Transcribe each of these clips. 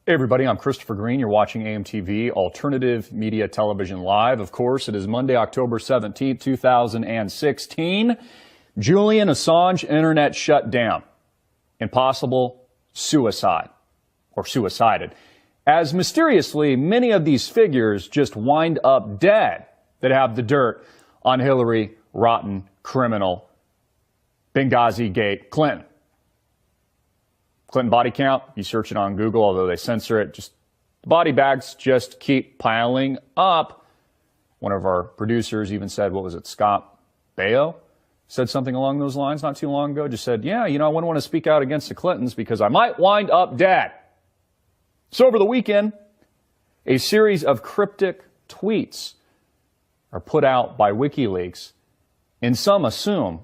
Hey everybody, I'm Christopher Green. You're watching AMTV, Alternative Media Television Live. Of course, it is Monday, October 17th, 2016. Julian Assange internet shut down. Impossible suicide, or suicided. As mysteriously, many of these figures just wind up dead that have the dirt on Hillary, rotten, criminal, Benghazi Gate, Clinton. Clinton body count, you search it on Google, although they censor it, just the body bags just keep piling up. One of our producers even said, what was it, Scott Baio said something along those lines not too long ago, just said, yeah, I wouldn't want to speak out against the Clintons because I might wind up dead. So over the weekend, a series of cryptic tweets are put out by WikiLeaks, and some assume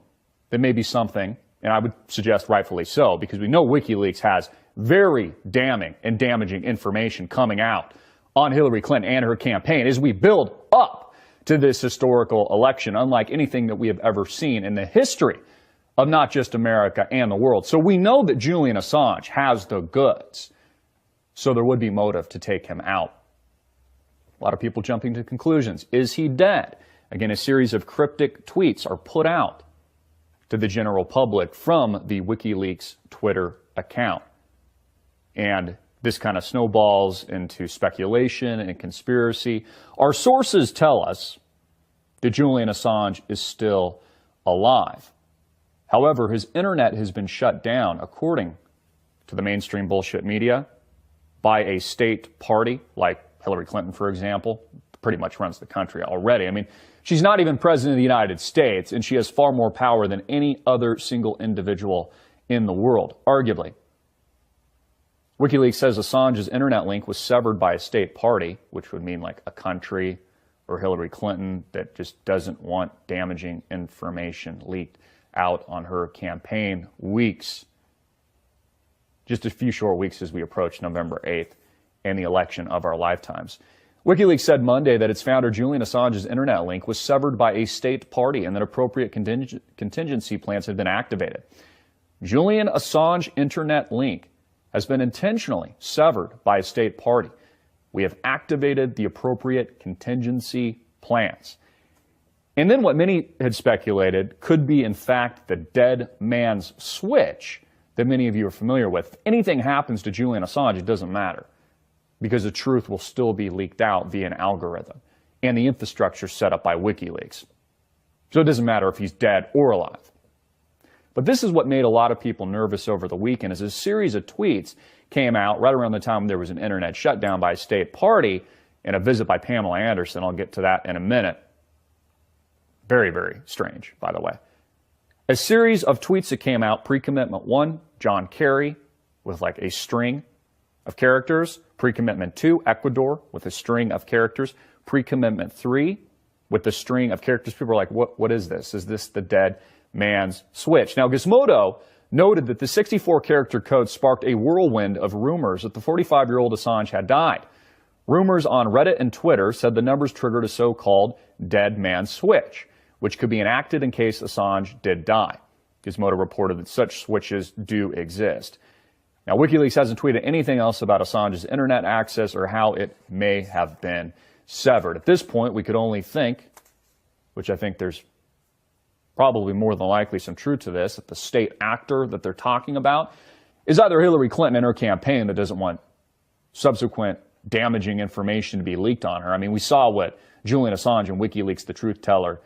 there may be something, and I would suggest rightfully so, because we know WikiLeaks has very damning and damaging information coming out on Hillary Clinton and her campaign as we build up to this historical election, unlike anything that we have ever seen in the history of not just America and the world. So we know that Julian Assange has the goods, so there would be motive to take him out. A lot of people jumping to conclusions. Is he dead? Again, a series of cryptic tweets are put out to the general public from the WikiLeaks Twitter account. And this kind of snowballs into speculation and conspiracy. Our sources tell us that Julian Assange is still alive. However, his internet has been shut down, according to the mainstream bullshit media, by a state party like Hillary Clinton, for example, pretty much runs the country already. I mean, she's not even president of the United States, and she has far more power than any other single individual in the world, arguably. WikiLeaks says Assange's internet link was severed by a state party, which would mean like a country or Hillary Clinton that just doesn't want damaging information leaked out on her campaign weeks. Just a few short weeks as we approach November 8th and the election of our lifetimes. WikiLeaks said Monday that its founder Julian Assange's internet link was severed by a state party and that appropriate contingency plans had been activated. Julian Assange internet link has been intentionally severed by a state party. We have activated the appropriate contingency plans. And then what many had speculated could be, in fact, the dead man's switch that many of you are familiar with. If anything happens to Julian Assange, it doesn't matter, because the truth will still be leaked out via an algorithm and the infrastructure set up by WikiLeaks. So it doesn't matter if he's dead or alive. But this is what made a lot of people nervous over the weekend, as a series of tweets came out right around the time there was an internet shutdown by a state party and a visit by Pamela Anderson. I'll get to that in a minute. Very, very strange, by the way. A series of tweets that came out, pre-commitment 1, John Kerry with like a string of characters. Pre-commitment 2, Ecuador with a string of characters. Pre-commitment 3 with the string of characters. People are like, what is this? Is this the dead man's switch? Now, Gizmodo noted that the 64-character code sparked a whirlwind of rumors that the 45-year-old Assange had died. Rumors on Reddit and Twitter said the numbers triggered a so-called dead man's switch, which could be enacted in case Assange did die. Gizmodo reported that such switches do exist. Now, WikiLeaks hasn't tweeted anything else about Assange's internet access or how it may have been severed. At this point, we could only think, which I think there's probably more than likely some truth to this, that the state actor that they're talking about is either Hillary Clinton and her campaign that doesn't want subsequent damaging information to be leaked on her. I mean, we saw what Julian Assange and WikiLeaks, the Truth Teller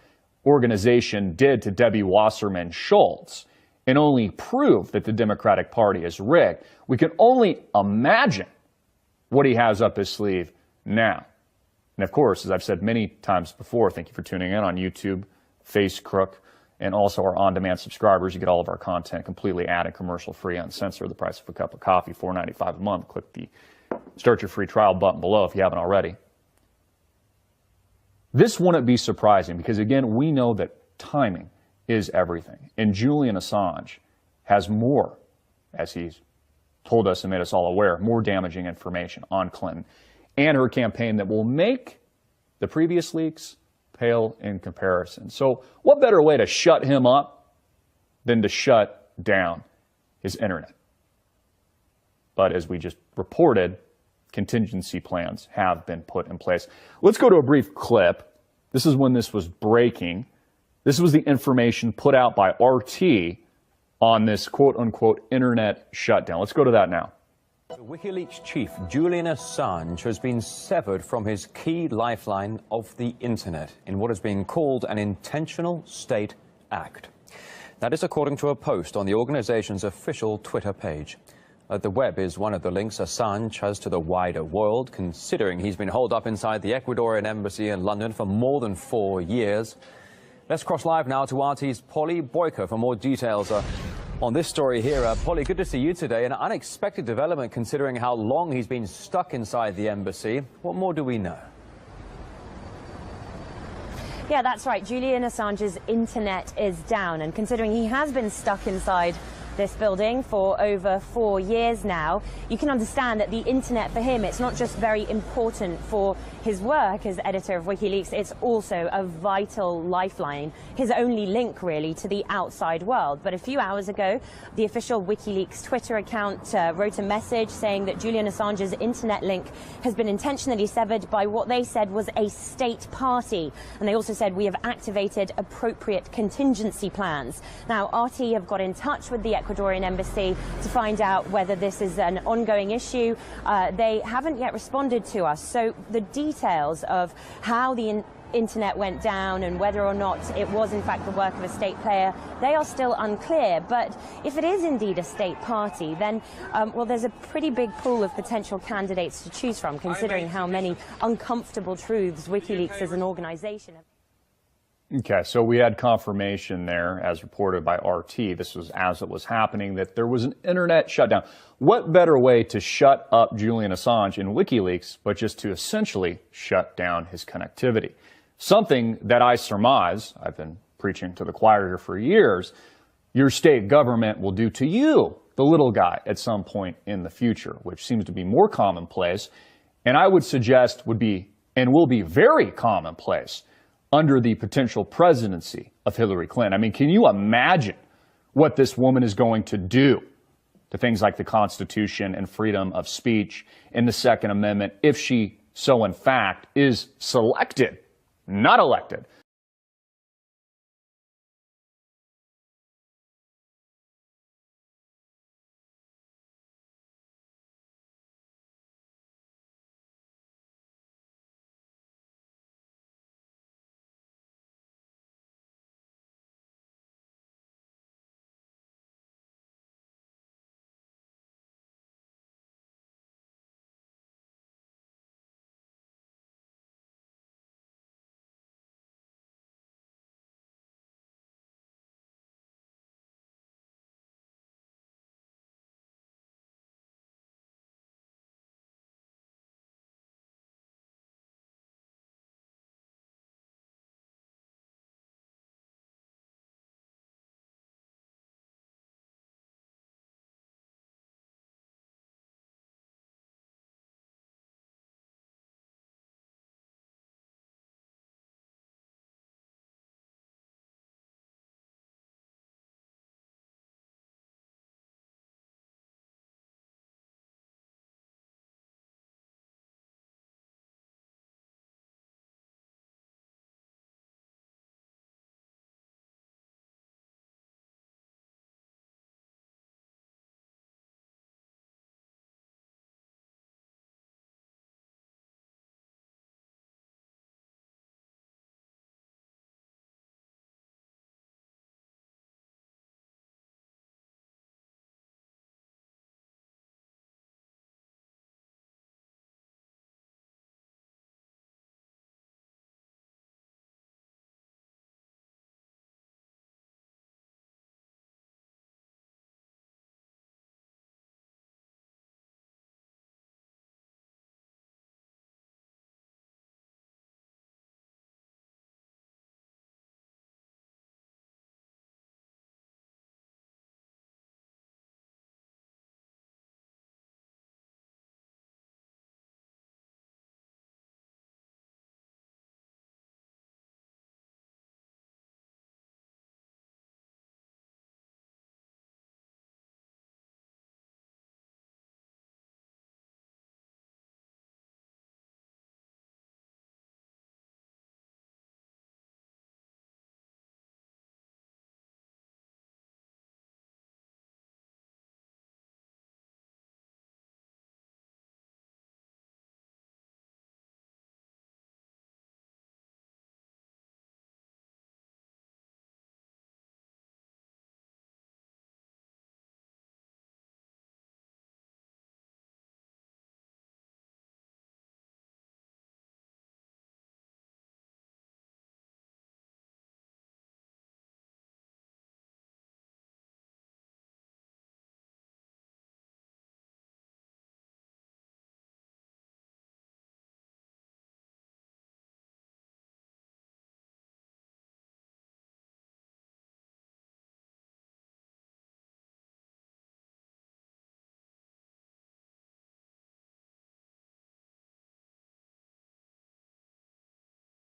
organization, did to Debbie Wasserman Schultz, and only prove that the Democratic Party is rigged. We can only imagine what he has up his sleeve now. And of course, as I've said many times before, thank you for tuning in on YouTube, Facebook, and also our on-demand subscribers. You get all of our content completely ad and commercial-free, uncensored, the price of a cup of coffee, $4.95 a month. Click the Start Your Free Trial button below if you haven't already. This wouldn't be surprising because, again, we know that timing is everything. And Julian Assange has more, as he's told us and made us all aware, more damaging information on Clinton and her campaign that will make the previous leaks pale in comparison. So what better way to shut him up than to shut down his internet? But as we just reported, contingency plans have been put in place. Let's go to a brief clip. This is when this was breaking. This was the information put out by RT on this quote-unquote internet shutdown. Let's go to that now. WikiLeaks chief Julian Assange has been severed from his key lifeline of the internet in what is being called an intentional state act. That is according to a post on the organization's official Twitter page. The web is one of the links Assange has to the wider world, considering he's been holed up inside the Ecuadorian embassy in London for more than 4 years. Let's cross live now to RT's Polly Boyker for more details on this story here. Polly, good to see you today. An unexpected development considering how long he's been stuck inside the embassy. What more do we know? Yeah, that's right. Julian Assange's internet is down, and considering he has been stuck inside this building for over 4 years now, you can understand that the internet for him, it's not just very important for his work as editor of WikiLeaks, it's also a vital lifeline, his only link really to the outside world. But a few hours ago, the official WikiLeaks Twitter account wrote a message saying that Julian Assange's internet link has been intentionally severed by what they said was a state party. And they also said, we have activated appropriate contingency plans. Now, RT have got in touch with the Ecuadorian embassy to find out whether this is an ongoing issue. They haven't yet responded to us. So the details of how the internet went down and whether or not it was in fact the work of a state player, they are still unclear. But if it is indeed a state party, then well, there's a pretty big pool of potential candidates to choose from, considering how many uncomfortable truths WikiLeaks as an organization have. Okay, so we had confirmation there, as reported by RT, this was as it was happening, that there was an internet shutdown. What better way to shut up Julian Assange in WikiLeaks but just to essentially shut down his connectivity? Something that I surmise, I've been preaching to the choir here for years, your state government will do to you, the little guy, at some point in the future, which seems to be more commonplace, and I would suggest would be and will be very commonplace under the potential presidency of Hillary Clinton. I mean, can you imagine what this woman is going to do to things like the Constitution and freedom of speech in the Second Amendment if she so in fact is selected, not elected,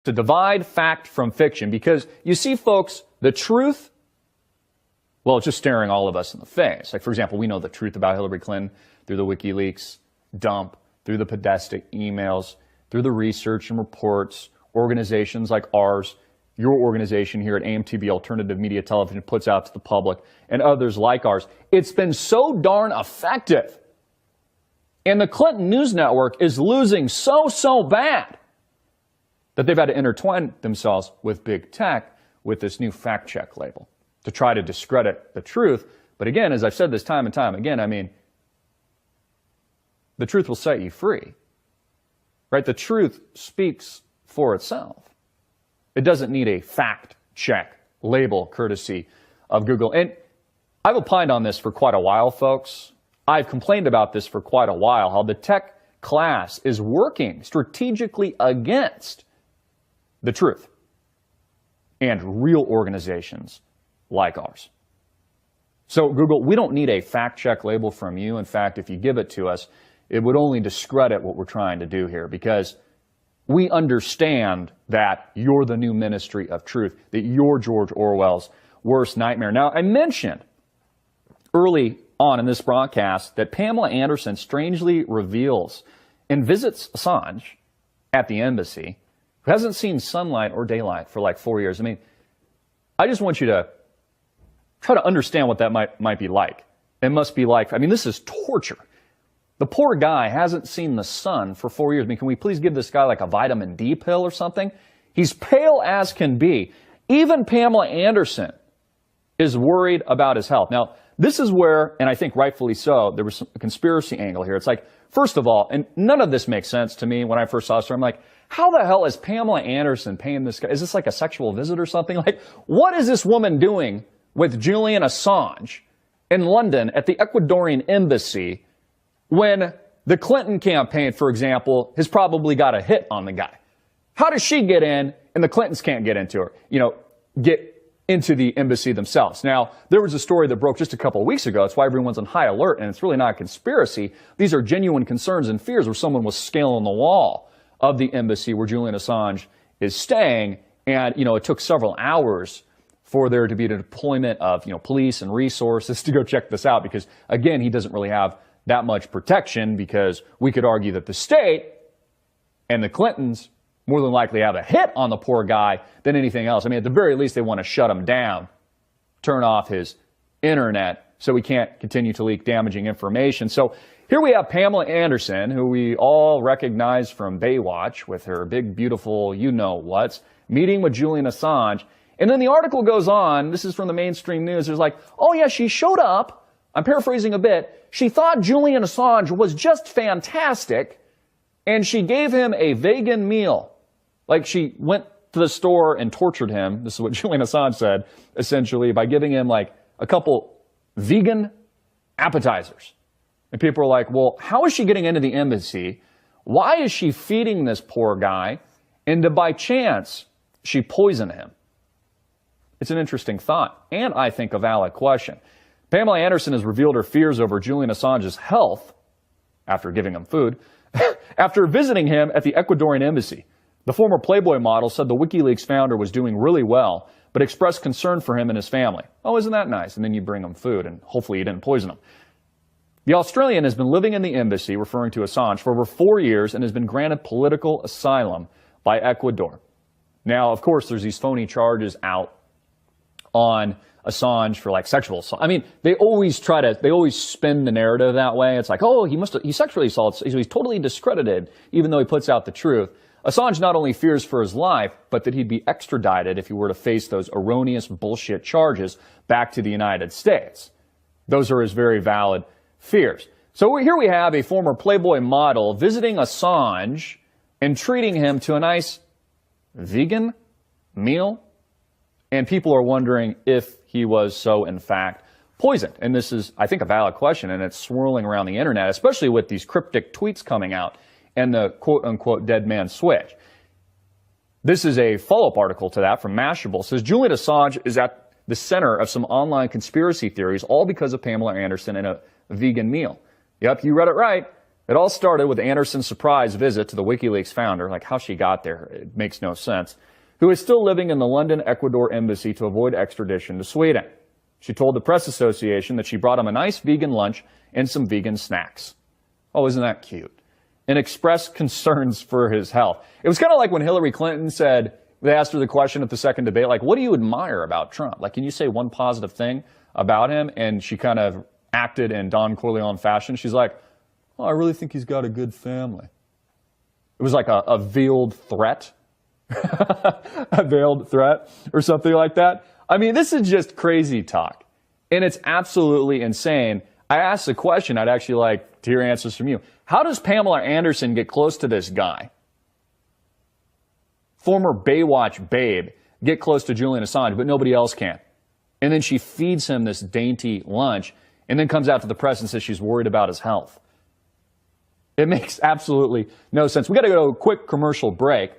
to divide fact from fiction, because you see, folks, the truth, well, it's just staring all of us in the face. Like, for example, we know the truth about Hillary Clinton through the WikiLeaks dump, through the Podesta emails, through the research and reports, organizations like ours, your organization here at AMTV Alternative Media Television puts out to the public, and others like ours. It's been so darn effective. And the Clinton News Network is losing so bad that they've had to intertwine themselves with big tech with this new fact check label to try to discredit the truth. But again, as I've said this time and time again, I mean, the truth will set you free, right? The truth speaks for itself. It doesn't need a fact check label courtesy of Google. And I've opined on this for quite a while, folks. I've complained about this for quite a while, how the tech class is working strategically against the truth and real organizations like ours. So Google, we don't need a fact check label from you. In fact, if you give it to us, it would only discredit what we're trying to do here, because we understand that you're the new ministry of truth, that you're George Orwell's worst nightmare. Now, I mentioned early on in this broadcast that Pamela Anderson strangely reveals and visits Assange at the embassy, who hasn't seen sunlight or daylight for like 4 years. I mean, I just want you to try to understand what that might be like. It must be like, I mean, this is torture. The poor guy hasn't seen the sun for 4 years. I mean, can we please give this guy like a vitamin D pill or something? He's pale as can be. Even Pamela Anderson is worried about his health. Now, this is where, and I think rightfully so, there was a conspiracy angle here. It's like, first of all, and none of this makes sense to me when I first saw this, I'm like, how the hell is Pamela Anderson paying this guy? Is this like a sexual visit or something? Like, what is this woman doing with Julian Assange in London at the Ecuadorian embassy when the Clinton campaign, for example, has probably got a hit on the guy? How does she get in and the Clintons can't get into her, get into the embassy themselves? Now, there was a story that broke just a couple of weeks ago. That's why everyone's on high alert, and it's really not a conspiracy. These are genuine concerns and fears where someone was scaling the wall of the embassy where Julian Assange is staying, and, it took several hours for there to be a deployment of, police and resources to go check this out, because, again, he doesn't really have that much protection, because we could argue that the state and the Clintons more than likely have a hit on the poor guy than anything else. I mean, at the very least, they want to shut him down, turn off his internet so he can't continue to leak damaging information. So here we have Pamela Anderson, who we all recognize from Baywatch with her big, beautiful you-know-whats, meeting with Julian Assange. And then the article goes on, this is from the mainstream news, there's like, oh yeah, she showed up, I'm paraphrasing a bit, she thought Julian Assange was just fantastic, and she gave him a vegan meal. Like, she went to the store and tortured him, this is what Julian Assange said, essentially, by giving him like a couple vegan appetizers. And people are like, well, how is she getting into the embassy? Why is she feeding this poor guy? And to, by chance, she poisoned him. It's an interesting thought, and I think a valid question. Pamela Anderson has revealed her fears over Julian Assange's health after giving him food, after visiting him at the Ecuadorian embassy. The former Playboy model said the WikiLeaks founder was doing really well, but expressed concern for him and his family. Oh, isn't that nice? And then you bring him food, and hopefully you didn't poison him. The Australian has been living in the embassy, referring to Assange, for over 4 years and has been granted political asylum by Ecuador. Now, of course, there's these phony charges out on Assange for like sexual assault. I mean, they always spin the narrative that way. It's like, oh, he sexually assaults, so he's totally discredited, even though he puts out the truth. Assange not only fears for his life, but that he'd be extradited if he were to face those erroneous bullshit charges back to the United States. Those are his very valid fears. So here we have a former Playboy model visiting Assange and treating him to a nice vegan meal. And people are wondering if he was so, in fact, poisoned. And this is, I think, a valid question, and it's swirling around the internet, especially with these cryptic tweets coming out and the quote-unquote dead man switch. This is a follow-up article to that from Mashable. It says, Julian Assange is at the center of some online conspiracy theories, all because of Pamela Anderson and a vegan meal. Yep, you read it right. It all started with Anderson's surprise visit to the WikiLeaks founder, like how she got there, it makes no sense, who is still living in the London, Ecuador embassy to avoid extradition to Sweden. She told the press association that she brought him a nice vegan lunch and some vegan snacks. Oh, isn't that cute? And expressed concerns for his health. It was kind of like when Hillary Clinton said, they asked her the question at the second debate, like, what do you admire about Trump? Like, can you say one positive thing about him? And she kind of acted in Don Corleone fashion. She's like, well, I really think he's got a good family. It was like a veiled threat. A veiled threat or something like that. I mean, this is just crazy talk. And it's absolutely insane. I asked the question, I'd actually like to hear answers from you. How does Pamela Anderson get close to this guy? Former Baywatch babe get close to Julian Assange, but nobody else can. And then she feeds him this dainty lunch and then comes out to the press and says she's worried about his health. It makes absolutely no sense. We got to go to a quick commercial break.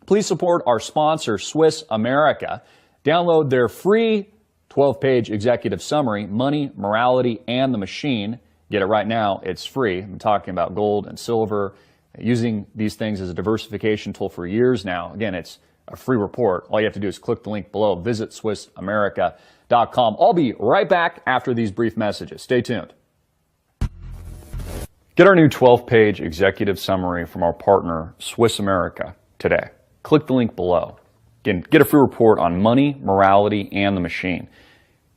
Please support our sponsor, Swiss America. Download their free 12-page executive summary, Money, Morality, and the Machine. Get it right now. It's free. I'm talking about gold and silver, using these things as a diversification tool for years now. Again, it's a free report. All you have to do is click the link below. Visit SwissAmerica.com. I'll be right back after these brief messages. Stay tuned. Get our new 12-page executive summary from our partner, Swiss America, today. Click the link below. Again, get a free report on money, morality, and the machine.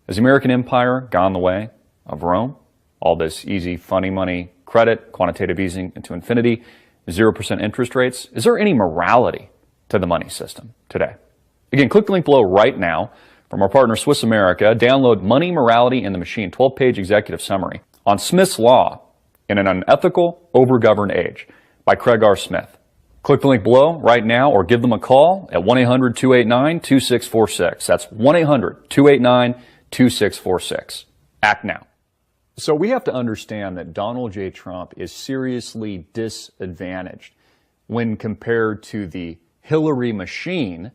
Has the American empire gone the way of Rome? All this easy, funny money, credit, quantitative easing into infinity, 0% interest rates. Is there any morality to the money system today? Again, click the link below right now from our partner, Swiss America. Download Money, Morality, and the Machine, 12-page executive summary on Smith's Law in an Unethical, Overgoverned Age by Craig R. Smith. Click the link below right now or give them a call at 1-800-289-2646. That's 1-800-289-2646. Act now. So we have to understand that Donald J. Trump is seriously disadvantaged when compared to the Hillary machine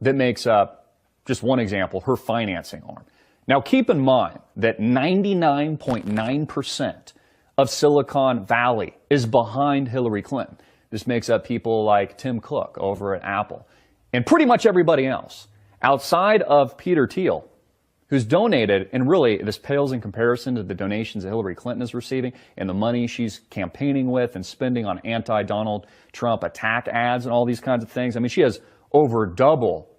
that makes up, just one example, her financing arm. Now keep in mind that 99.9% of Silicon Valley is behind Hillary Clinton. This makes up people like Tim Cook over at Apple and pretty much everybody else outside of Peter Thiel, who's donated, and really this pales in comparison to the donations that Hillary Clinton is receiving and the money she's campaigning with and spending on anti-Donald Trump attack ads and all these kinds of things. I mean, she has over double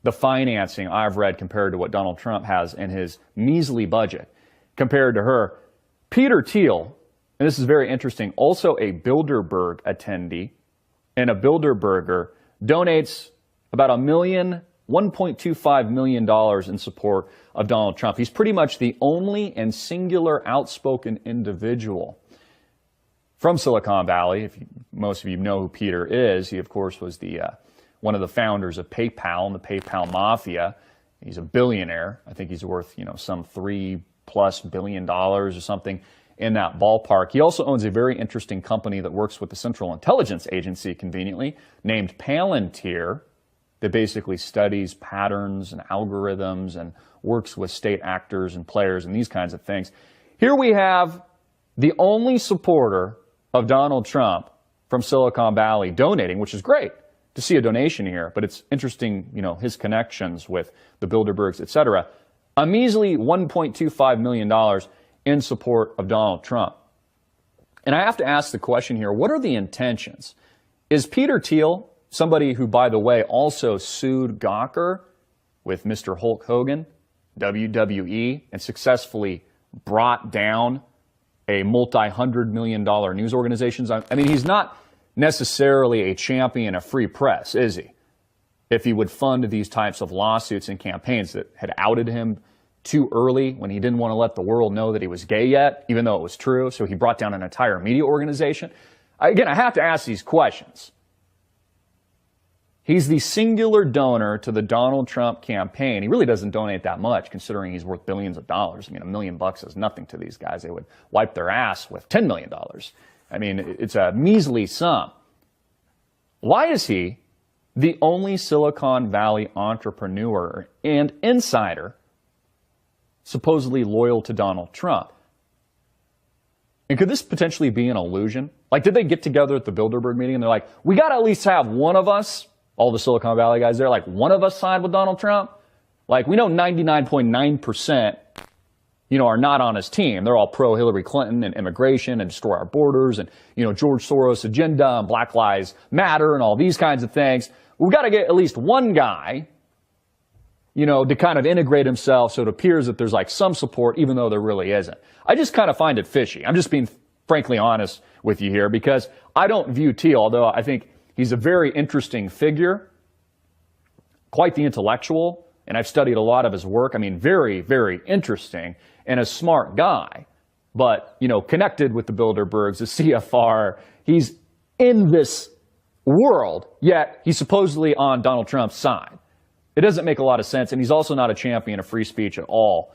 the financing I've read compared to what Donald Trump has in his measly budget compared to her. Peter Thiel, and this is very interesting, also a Bilderberg attendee, and a Bilderberger donates about $1.25 million in support of Donald Trump. He's pretty much the only and singular outspoken individual from Silicon Valley. Most of you know who Peter is. He, of course, was one of the founders of PayPal and the PayPal Mafia. He's a billionaire. I think he's worth, some $3+ billion or something in that ballpark. He also owns a very interesting company that works with the Central Intelligence Agency, conveniently, named Palantir, that basically studies patterns and algorithms and works with state actors and players and these kinds of things. Here we have the only supporter of Donald Trump from Silicon Valley donating, which is great to see a donation here, but it's interesting, his connections with the Bilderbergs, etc. A measly $1.25 million in support of Donald Trump. And I have to ask the question here, what are the intentions? Is Peter Thiel, somebody who, by the way, also sued Gawker with Mr. Hulk Hogan, WWE, and successfully brought down a multi-$100 million news organization? I mean, he's not necessarily a champion of free press, is he? If he would fund these types of lawsuits and campaigns that had outed him too early when he didn't want to let the world know that he was gay yet, even though it was true, so he brought down an entire media organization. Again, I have to ask these questions. He's the singular donor to the Donald Trump campaign. He really doesn't donate that much, considering he's worth billions of dollars. I mean, $1 million is nothing to these guys. They would wipe their ass with $10 million. I mean, it's a measly sum. Why is he the only Silicon Valley entrepreneur and insider supposedly loyal to Donald Trump? And could this potentially be an illusion? Like, did they get together at the Bilderberg meeting and they're like, we got to at least have one of us, all the Silicon Valley guys there, like one of us side with Donald Trump? Like, we know 99.9%, are not on his team. They're all pro Hillary Clinton and immigration and destroy our borders and, George Soros agenda and Black Lives Matter and all these kinds of things. We've got to get at least one guy, to kind of integrate himself so it appears that there's like some support, even though there really isn't. I just kind of find it fishy. I'm just being frankly honest with you here because I don't view Thiel, although I think he's a very interesting figure, quite the intellectual, and I've studied a lot of his work. I mean, very, very interesting and a smart guy, but, connected with the Bilderbergs, the CFR, he's in this world, yet he's supposedly on Donald Trump's side. It doesn't make a lot of sense, and he's also not a champion of free speech at all.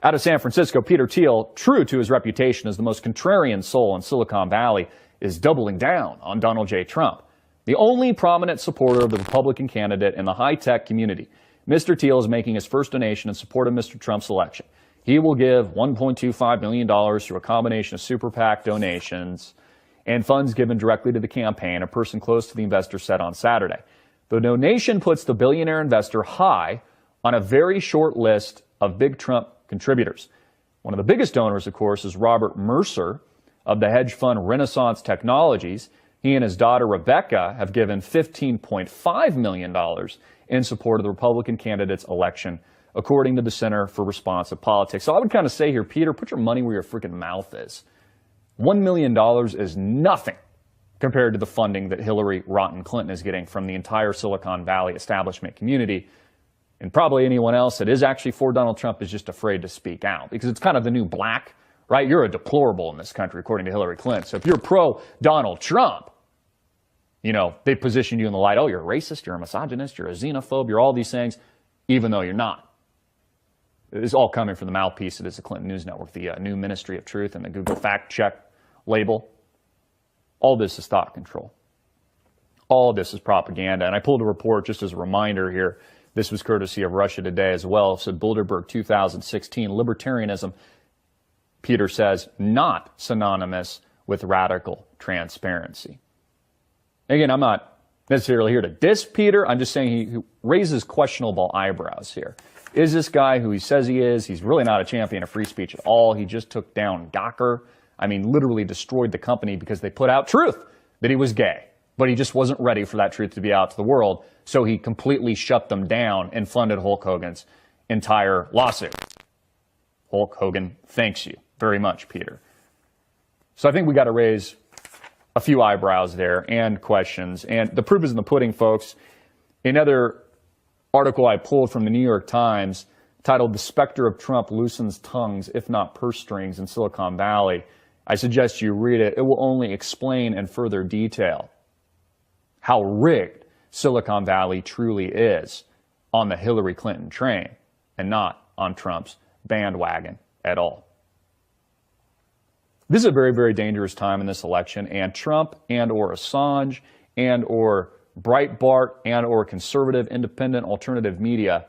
Out of San Francisco, Peter Thiel, true to his reputation as the most contrarian soul in Silicon Valley, is doubling down on Donald J. Trump, the only prominent supporter of the Republican candidate in the high-tech community. Mr. Thiel is making his first donation in support of Mr. Trump's election. He will give $1.25 million through a combination of super PAC donations and funds given directly to the campaign, a person close to the investor said on Saturday. The donation puts the billionaire investor high on a very short list of big Trump contributors. One of the biggest donors, of course, is Robert Mercer of the hedge fund Renaissance Technologies. He and his daughter Rebecca have given $15.5 million in support of the Republican candidate's election, according to the Center for Responsive Politics. So I would kind of say here, Peter, put your money where your freaking mouth is. $1 million is nothing compared to the funding that Hillary Rotten Clinton is getting from the entire Silicon Valley establishment community. And probably anyone else that is actually for Donald Trump is just afraid to speak out because it's kind of the new black, right? You're a deplorable in this country, according to Hillary Clinton. So if you're pro Donald Trump, they position you in the light, oh, you're a racist, you're a misogynist, you're a xenophobe, you're all these things, even though you're not. It's all coming from the mouthpiece that is the Clinton News Network, the new Ministry of Truth and the Google fact check label. All this is thought control. All of this is propaganda. And I pulled a report just as a reminder here. This was courtesy of Russia Today as well. It said Bilderberg 2016, libertarianism, Peter says, not synonymous with radical transparency. Again, I'm not necessarily here to diss Peter. I'm just saying he raises questionable eyebrows here. Is this guy who he says he is? He's really not a champion of free speech at all. He just took down Gawker. I mean, literally destroyed the company because they put out truth that he was gay. But he just wasn't ready for that truth to be out to the world. So he completely shut them down and funded Hulk Hogan's entire lawsuit. Hulk Hogan thanks you very much, Peter. So I think we got to raise a few eyebrows there and questions. And the proof is in the pudding, folks. Another article I pulled from the New York Times titled "The Specter of Trump Loosens Tongues, If Not Purse Strings in Silicon Valley." I suggest you read it. It will only explain in further detail how rigged Silicon Valley truly is on the Hillary Clinton train and not on Trump's bandwagon at all. This is a very, very dangerous time in this election, and Trump and or Assange and or Breitbart and or conservative, independent, alternative media,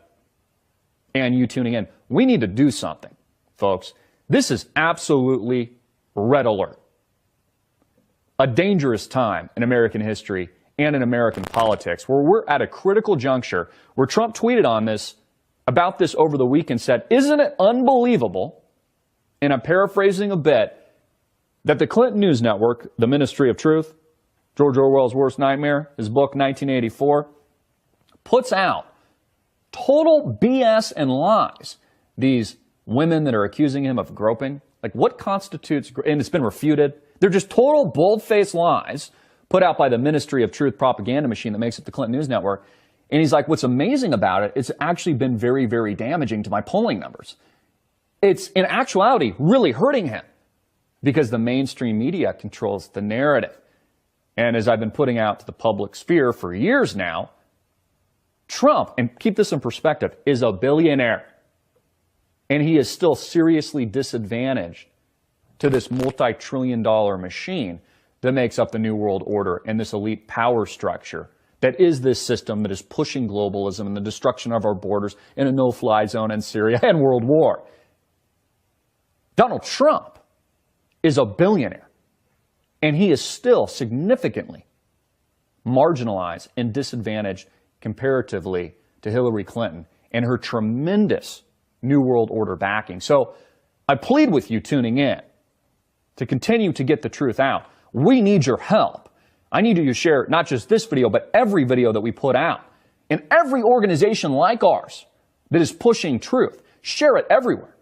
and you tuning in, we need to do something, folks. This is absolutely red alert. A dangerous time in American history and in American politics, where we're at a critical juncture, where Trump tweeted on this, about this over the week and said, isn't it unbelievable, and I'm paraphrasing a bit, that the Clinton News Network, the Ministry of Truth, George Orwell's worst nightmare, his book 1984, puts out total BS and lies. These women that are accusing him of groping, like what constitutes, and it's been refuted, they're just total bold-faced lies put out by the Ministry of Truth propaganda machine that makes up the Clinton News Network. And he's like, what's amazing about it, it's actually been very, very damaging to my polling numbers. It's, in actuality, really hurting him because the mainstream media controls the narrative. And as I've been putting out to the public sphere for years now, Trump, and keep this in perspective, is a billionaire. And he is still seriously disadvantaged to this multi-trillion-dollar machine that makes up the New World Order and this elite power structure that is this system that is pushing globalism and the destruction of our borders in a no-fly zone in Syria and World War. Donald Trump is a billionaire, and he is still significantly marginalized and disadvantaged comparatively to Hillary Clinton and her tremendous New World Order backing. So I plead with you tuning in to continue to get the truth out. We need your help. I need you to share not just this video, but every video that we put out. And every organization like ours that is pushing truth, share it everywhere.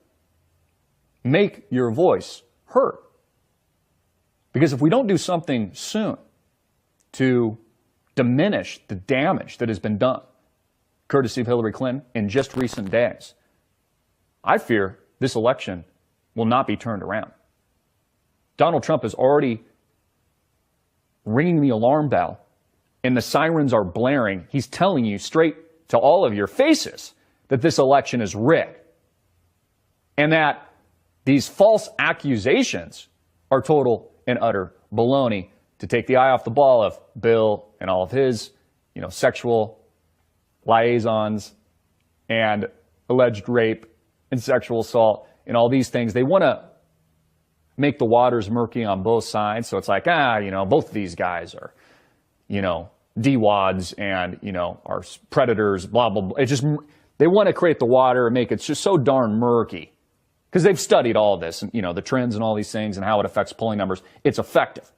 Make your voice heard. Because if we don't do something soon to diminish the damage that has been done, courtesy of Hillary Clinton, in just recent days, I fear this election will not be turned around. Donald Trump is already ringing the alarm bell, and the sirens are blaring. He's telling you straight to all of your faces that this election is rigged, and that these false accusations are total and utter baloney to take the eye off the ball of Bill and all of his, sexual liaisons and alleged rape and sexual assault and all these things. They want to make the waters murky on both sides. So it's like, both of these guys are, D-wads and, are predators, blah, blah, blah. They want to create the water and make it just so darn murky because they've studied all this and, the trends and all these things and how it affects polling numbers. It's effective.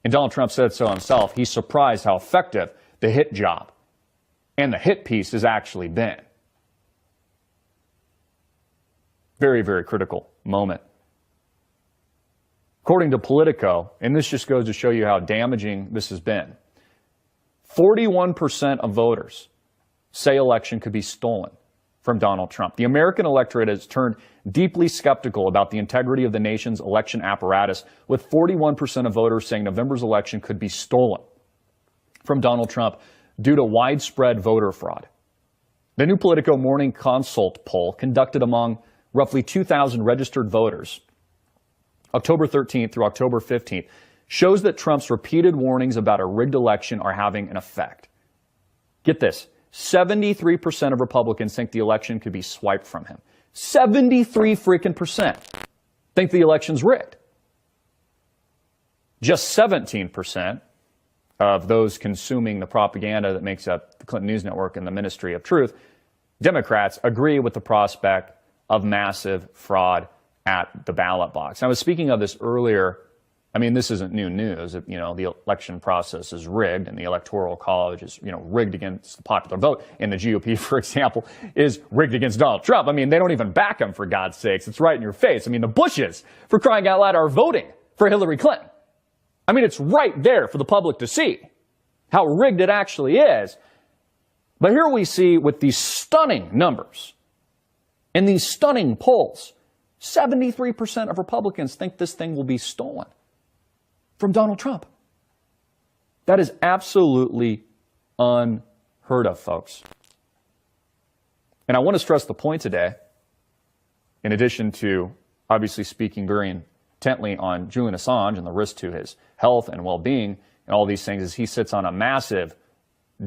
And Donald Trump said so himself. He's surprised how effective the hit job and the hit piece has actually been. Very, very critical moment. According to Politico, and this just goes to show you how damaging this has been, 41% of voters say election could be stolen from Donald Trump. The American electorate has turned deeply skeptical about the integrity of the nation's election apparatus, with 41% of voters saying November's election could be stolen from Donald Trump due to widespread voter fraud. The new Politico Morning Consult poll conducted among roughly 2,000 registered voters October 13th through October 15th shows that Trump's repeated warnings about a rigged election are having an effect. Get this, 73% of Republicans think the election could be swiped from him. 73 freaking percent think the election's rigged. Just 17% of those consuming the propaganda that makes up the Clinton News Network and the Ministry of Truth, Democrats, agree with the prospect of massive fraud at the ballot box. I was speaking of this earlier. I mean, this isn't new news. The election process is rigged and the Electoral College is, rigged against the popular vote. And the GOP, for example, is rigged against Donald Trump. I mean, they don't even back him, for God's sakes. It's right in your face. I mean, the Bushes, for crying out loud, are voting for Hillary Clinton. I mean, it's right there for the public to see how rigged it actually is. But here we see with these stunning numbers and these stunning polls, 73% of Republicans think this thing will be stolen from Donald Trump. That is absolutely unheard of, folks. And I want to stress the point today, in addition to obviously speaking very intently on Julian Assange and the risk to his health and well-being and all these things, is he sits on a massive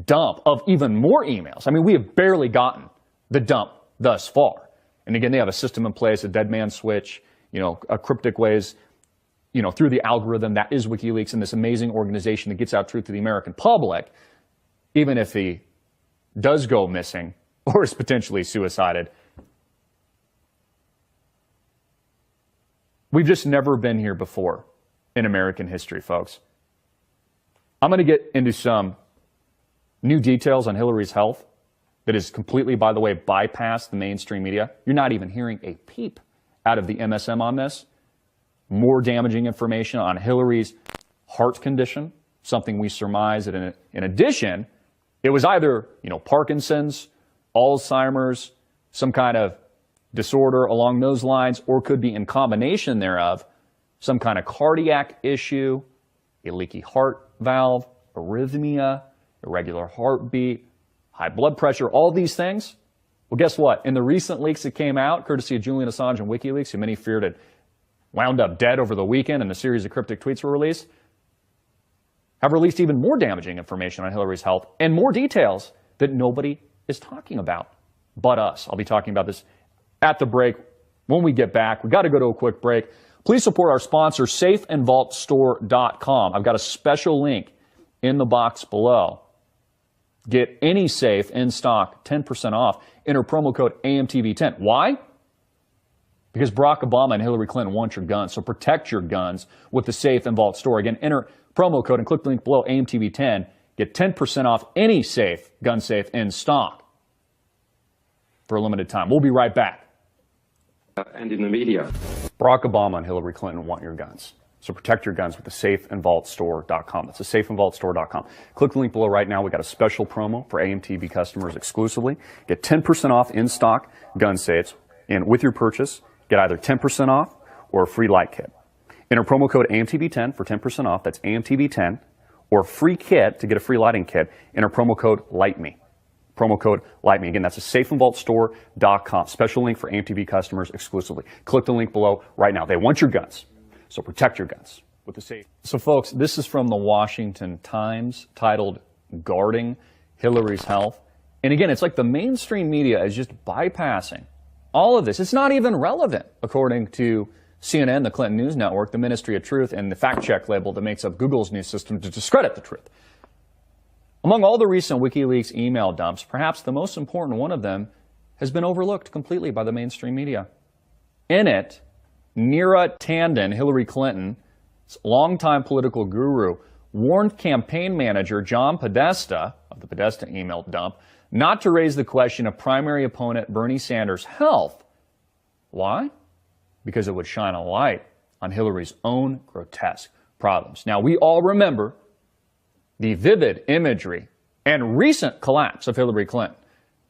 dump of even more emails. I mean, we have barely gotten the dump thus far. And again, they have a system in place, a dead man switch, a cryptic ways, through the algorithm that is WikiLeaks and this amazing organization that gets out truth to the American public, even if he does go missing or is potentially suicided. We've just never been here before in American history, folks. I'm going to get into some new details on Hillary's health that is completely, by the way, bypassed the mainstream media. You're not even hearing a peep out of the MSM on this. More damaging information on Hillary's heart condition, something we surmise that in addition, it was either, Parkinson's, Alzheimer's, some kind of disorder along those lines, or could be in combination thereof, some kind of cardiac issue, a leaky heart valve, arrhythmia, irregular heartbeat, high blood pressure, all these things. Well, guess what? In the recent leaks that came out, courtesy of Julian Assange and WikiLeaks, who many feared had wound up dead over the weekend and a series of cryptic tweets were released, have released even more damaging information on Hillary's health and more details that nobody is talking about but us. I'll be talking about this at the break. When we get back, we got to go to a quick break. Please support our sponsor, safeandvaultstore.com. I've got a special link in the box below. Get any safe in stock 10% off. Enter promo code AMTV10. Why? Because Barack Obama and Hillary Clinton want your guns. So protect your guns with the Safe and Vault store. Again, enter promo code and click the link below, AMTV10. Get 10% off any safe, gun safe in stock for a limited time. We'll be right back. And in the media. Barack Obama and Hillary Clinton want your guns. So protect your guns with the safeandvaultstore.com. That's the safeandvaultstore.com. Click the link below right now. We got a special promo for AMTV customers exclusively. Get 10% off in stock gun safes. And with your purchase, get either 10% off or a free light kit. Enter promo code AMTV10 for 10% off. That's AMTV10. Or a free kit to get a free lighting kit. Enter promo code LIGHTME. Promo code LIGHTME. Again, that's a safeandvaultstore.com. Special link for AMTV customers exclusively. Click the link below right now. They want your guns. So protect your guns with the safe. So folks, this is from the Washington Times titled Guarding Hillary's Health. And again, it's like the mainstream media is just bypassing all of this. It's not even relevant, according to CNN, the Clinton News Network, the Ministry of Truth, and the fact check label that makes up Google's news system to discredit the truth. Among all the recent WikiLeaks email dumps, perhaps the most important one of them has been overlooked completely by the mainstream media. In it, Neera Tanden, Hillary Clinton's longtime political guru, warned campaign manager John Podesta of the Podesta email dump not to raise the question of primary opponent Bernie Sanders' health. Why? Because it would shine a light on Hillary's own grotesque problems. Now, we all remember the vivid imagery and recent collapse of Hillary Clinton,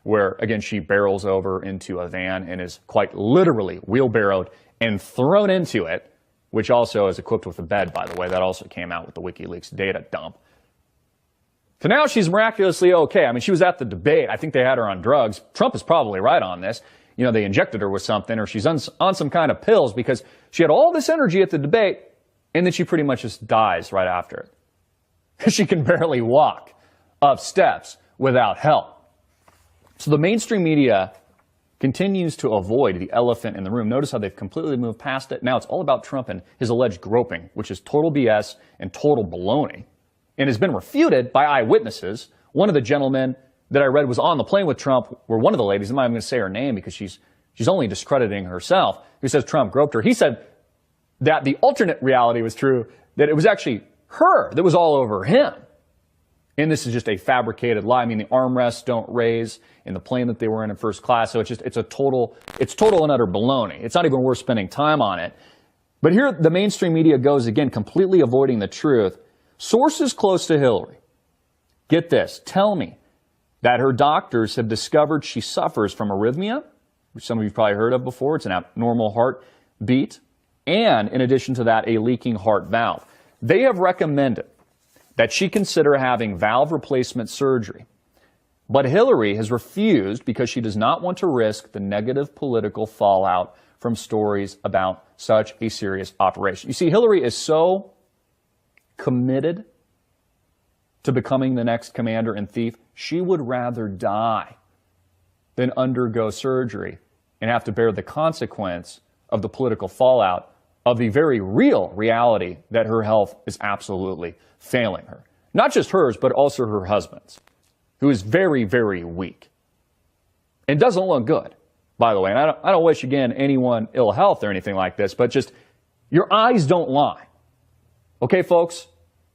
where, again, she barrels over into a van and is quite literally wheelbarrowed and thrown into it, which also is equipped with a bed, by the way. That also came out with the WikiLeaks data dump. So now she's miraculously okay. I mean, she was at the debate. I think they had her on drugs. Trump is probably right on this. You know, they injected her with something, or she's on some kind of pills, because she had all this energy at the debate, and then she pretty much just dies right after it. She can barely walk up steps without help. So the mainstream media continues to avoid the elephant in the room. Notice how they've completely moved past it. Now it's all about Trump and his alleged groping, which is total BS and total baloney, and has been refuted by eyewitnesses. One of the gentlemen that I read was on the plane with Trump, where one of the ladies, I'm not even going to say her name because she's only discrediting herself, who says Trump groped her. He said that the alternate reality was true, that it was actually her that was all over him. And this is just a fabricated lie. I mean, the armrests don't raise in the plane that they were in first class. So it's total and utter baloney. It's not even worth spending time on it. But here the mainstream media goes again, completely avoiding the truth. Sources close to Hillary, get this, tell me that her doctors have discovered she suffers from arrhythmia, which some of you've probably heard of before. It's an abnormal heartbeat. And in addition to that, a leaking heart valve. They have recommended that she consider having valve replacement surgery. But Hillary has refused because she does not want to risk the negative political fallout from stories about such a serious operation. You see, Hillary is so committed to becoming the next commander in chief, she would rather die than undergo surgery and have to bear the consequence of the political fallout of the very real reality that her health is absolutely failing her. Not just hers, but also her husband's, who is very, very weak and doesn't look good, by the way. And I don't wish, again, anyone ill health or anything like this, but just your eyes don't lie. Okay, folks?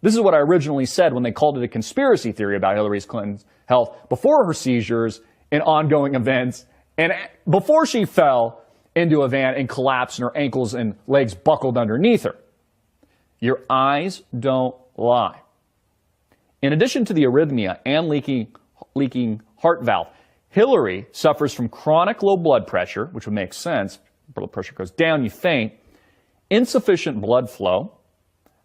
This is what I originally said when they called it a conspiracy theory about Hillary Clinton's health before her seizures and ongoing events, and before she fell into a van and collapsed and her ankles and legs buckled underneath her. Your eyes don't lie. In addition to the arrhythmia and leaking heart valve, Hillary suffers from chronic low blood pressure, which would make sense. Blood pressure goes down, you faint, insufficient blood flow,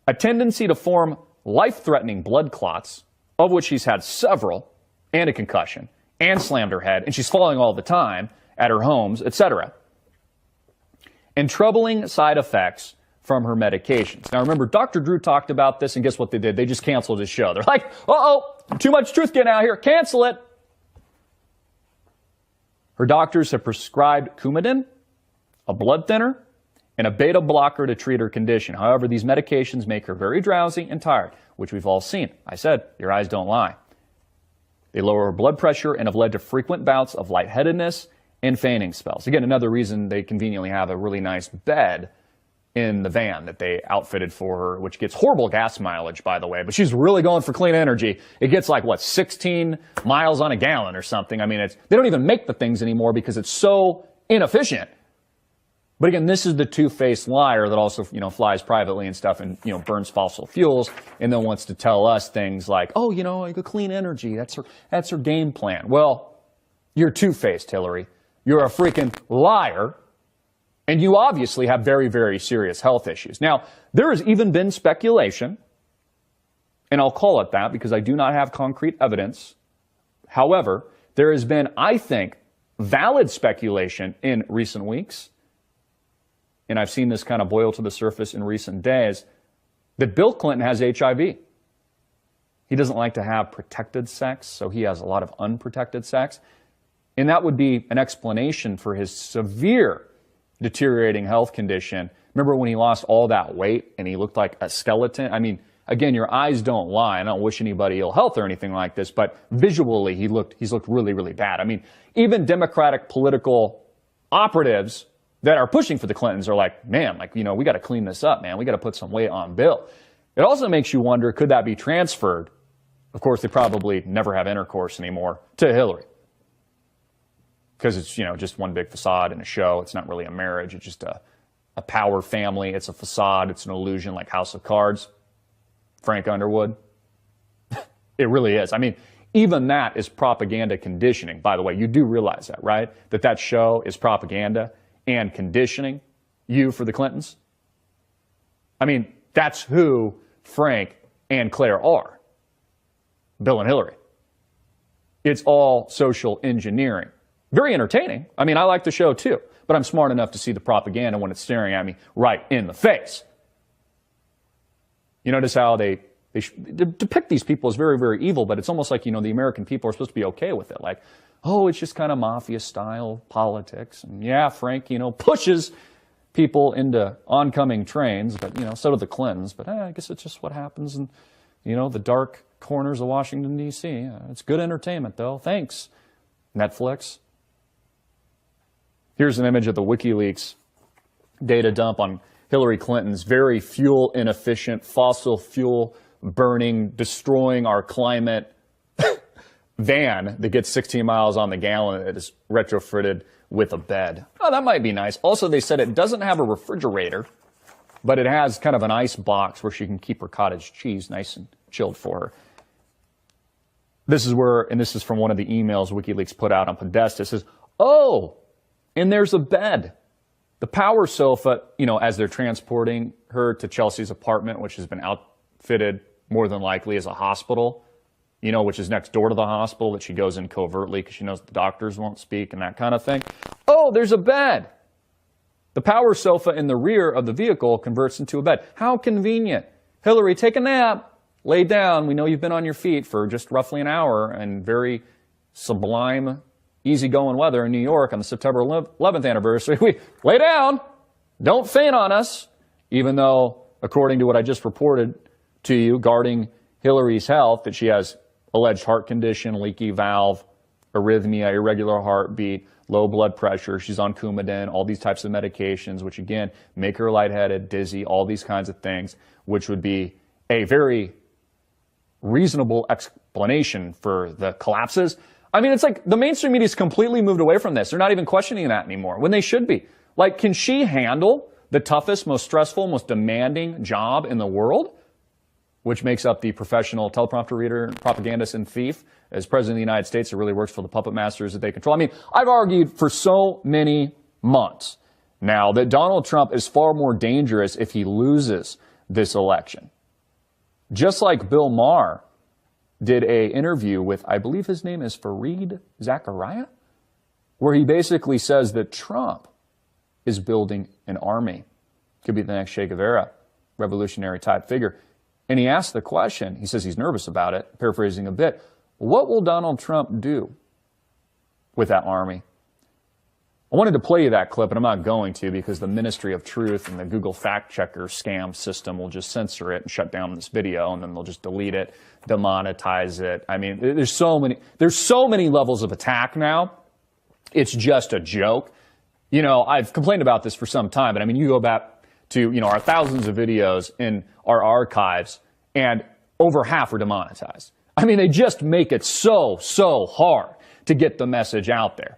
a tendency to form life-threatening blood clots, of which she's had several, and a concussion, and slammed her head, and she's falling all the time at her homes, etc. And troubling side effects from her medications. Now remember, Dr. Drew talked about this, and guess what they did? They just canceled his show. They're like, uh-oh, too much truth getting out here, cancel it. Her doctors have prescribed Coumadin, a blood thinner, and a beta blocker to treat her condition. However, these medications make her very drowsy and tired, which we've all seen. I said, your eyes don't lie. They lower her blood pressure and have led to frequent bouts of lightheadedness and fainting spells. Again, another reason they conveniently have a really nice bed in the van that they outfitted for her, which gets horrible gas mileage, by the way, but she's really going for clean energy. It gets like, what, 16 miles on a gallon or something. I mean, they don't even make the things anymore because it's so inefficient. But again, this is the two-faced liar that also, flies privately and stuff and, burns fossil fuels and then wants to tell us things like, oh, clean energy. That's her game plan. Well, you're two-faced, Hillary. You're a freaking liar. And you obviously have very, very serious health issues. Now, there has even been speculation, and I'll call it that because I do not have concrete evidence. However, there has been, I think, valid speculation in recent weeks, and I've seen this kind of boil to the surface in recent days, that Bill Clinton has HIV. He doesn't like to have protected sex, so he has a lot of unprotected sex. And that would be an explanation for his severe deteriorating health condition. Remember when he lost all that weight and he looked like a skeleton? I mean, again, your eyes don't lie. I don't wish anybody ill health or anything like this, but visually he's looked really, really bad. I mean, even Democratic political operatives that are pushing for the Clintons are like, man, we got to clean this up, man. We got to put some weight on Bill. It also makes you wonder, could that be transferred? Of course, they probably never have intercourse anymore to Hillary. Because it's, just one big facade and a show. It's not really a marriage. It's just a power family. It's a facade. It's an illusion like House of Cards. Frank Underwood. It really is. I mean, even that is propaganda conditioning. By the way, you do realize that, right? That show is propaganda and conditioning you for the Clintons. I mean, that's who Frank and Claire are. Bill and Hillary. It's all social engineering. Very entertaining. I mean, I like the show too, but I'm smart enough to see the propaganda when it's staring at me right in the face. You notice how they depict these people as very, very evil, but it's almost like, the American people are supposed to be okay with it. Like, oh, it's just kind of mafia-style politics. And yeah, Frank, pushes people into oncoming trains, but, so do the Clintons. But I guess it's just what happens in, the dark corners of Washington, D.C. It's good entertainment, though. Thanks, Netflix. Here's an image of the WikiLeaks data dump on Hillary Clinton's very fuel-inefficient, fossil fuel burning, destroying our climate van that gets 16 miles on the gallon that is retrofitted with a bed. Oh, that might be nice. Also, they said it doesn't have a refrigerator, but it has kind of an ice box where she can keep her cottage cheese nice and chilled for her. This is from one of the emails WikiLeaks put out on Podesta. It says, oh, and there's a bed. The power sofa, as they're transporting her to Chelsea's apartment, which has been outfitted more than likely as a hospital, which is next door to the hospital that she goes in covertly because she knows the doctors won't speak and that kind of thing. Oh, there's a bed. The power sofa in the rear of the vehicle converts into a bed. How convenient. Hillary, take a nap. Lay down. We know you've been on your feet for just roughly an hour and very sublime, easygoing weather in New York on the September 11th anniversary. We lay down. Don't faint on us. Even though, according to what I just reported to you, guarding Hillary's health, that she has alleged heart condition, leaky valve, arrhythmia, irregular heartbeat, low blood pressure. She's on Coumadin, all these types of medications, which again, make her lightheaded, dizzy, all these kinds of things, which would be a very reasonable explanation for the collapses. I mean, it's like the mainstream media's completely moved away from this. They're not even questioning that anymore, when they should be. Like, can she handle the toughest, most stressful, most demanding job in the world, which makes up the professional teleprompter reader, propagandist, and thief? As President of the United States, it really works for the puppet masters that they control. I mean, I've argued for so many months now that Donald Trump is far more dangerous if he loses this election. Just like Bill Maher did an interview with, I believe his name is Fareed Zakaria, where he basically says that Trump is building an army. Could be the next Che Guevara, revolutionary type figure. And he asked the question, he says he's nervous about it, paraphrasing a bit, what will Donald Trump do with that army? I wanted to play you that clip, and I'm not going to because the Ministry of Truth and the Google fact checker scam system will just censor it and shut down this video, and then they'll just delete it, demonetize it. I mean, there's so many levels of attack now. It's just a joke. You know, I've complained about this for some time, but I mean, you go back to, you know, our thousands of videos in our archives, and over half are demonetized. I mean, they just make it so hard to get the message out there.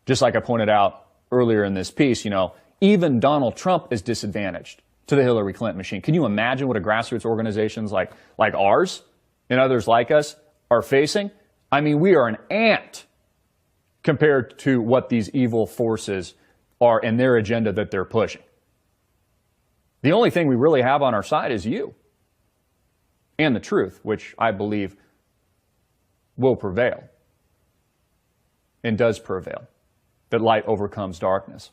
Just like I pointed out earlier in this piece, you know, even Donald Trump is disadvantaged to the Hillary Clinton machine. Can you imagine what a grassroots organizations like ours and others like us are facing? I mean, we are an ant compared to what these evil forces are and their agenda that they're pushing. The only thing we really have on our side is you and the truth, which I believe will prevail and does prevail. That light overcomes darkness.